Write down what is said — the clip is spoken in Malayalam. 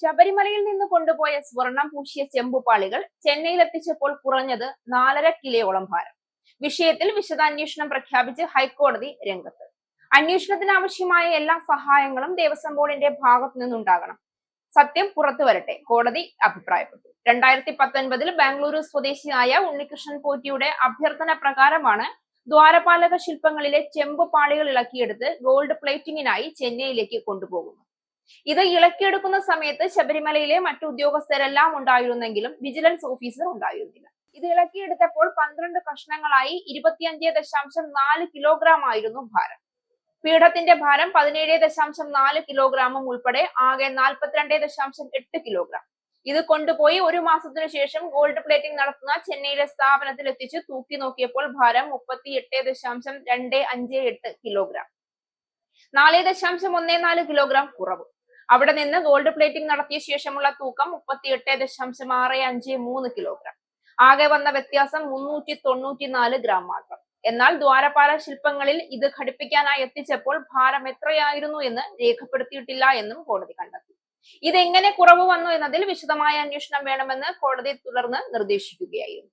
ശബരിമലയിൽ നിന്ന് കൊണ്ടുപോയ സ്വർണം പൂശിയ ചെമ്പുപാളികൾ ചെന്നൈയിലെത്തിച്ചപ്പോൾ കുറഞ്ഞത് 4.5 കിലോയോളം ഭാരം. വിഷയത്തിൽ വിശദാന്വേഷണം പ്രഖ്യാപിച്ച് ഹൈക്കോടതി രംഗത്ത്. അന്വേഷണത്തിനാവശ്യമായ എല്ലാ സഹായങ്ങളും ദേവസ്വം ബോർഡിന്റെ ഭാഗത്തു നിന്നുണ്ടാകണം. സത്യം പുറത്തു വരട്ടെ, കോടതി അഭിപ്രായപ്പെട്ടു. 2019 ബാംഗ്ലൂരു സ്വദേശിയായ ഉണ്ണികൃഷ്ണൻ പോറ്റിയുടെ അഭ്യർത്ഥന പ്രകാരമാണ് ദ്വാരപാലക ശില്പങ്ങളിലെ ചെമ്പുപാളികൾ ഇളക്കിയെടുത്ത് ഗോൾഡ് പ്ലേറ്റിംഗിനായി ചെന്നൈയിലേക്ക് കൊണ്ടുപോകുന്നത്. ഇത് ഇളക്കിയെടുക്കുന്ന സമയത്ത് ശബരിമലയിലെ മറ്റു ഉദ്യോഗസ്ഥരെല്ലാം ഉണ്ടായിരുന്നെങ്കിലും വിജിലൻസ് ഓഫീസർ ഉണ്ടായിരുന്നില്ല. ഇത് ഇളക്കിയെടുത്തപ്പോൾ 12 കഷ്ണങ്ങളായി 25.4 കിലോഗ്രാം ആയിരുന്നു ഭാരം. പീഠത്തിന്റെ ഭാരം 17.4 കിലോഗ്രാമും ഉൾപ്പെടെ ആകെ 42.8 കിലോഗ്രാം. ഇത് കൊണ്ടുപോയി 1 മാസത്തിനു ശേഷം ഗോൾഡ് പ്ലേറ്റിംഗ് നടത്തുന്ന ചെന്നൈയിലെ സ്ഥാപനത്തിൽ എത്തിച്ച് തൂക്കി നോക്കിയപ്പോൾ ഭാരം 38.258 കിലോഗ്രാം. 4.14 കിലോഗ്രാം കുറവ്. അവിടെ നിന്ന് ഗോൾഡ് പ്ലേറ്റിംഗ് നടത്തിയ ശേഷമുള്ള തൂക്കം 38.653 കിലോഗ്രാം. ആകെ വന്ന വ്യത്യാസം 394 ഗ്രാം മാത്രം. എന്നാൽ ദ്വാരപാല ശില്പങ്ങളിൽ ഇത് ഘടിപ്പിക്കാനായി എത്തിച്ചപ്പോൾ ഭാരം എത്രയായിരുന്നു എന്ന് രേഖപ്പെടുത്തിയിട്ടില്ല എന്നും കോടതി കണ്ടെത്തി. ഇതെങ്ങനെ കുറവ് വന്നു എന്നതിൽ വിശദമായ അന്വേഷണം വേണമെന്ന് കോടതി തുടർന്ന് നിർദ്ദേശിക്കുകയായിരുന്നു.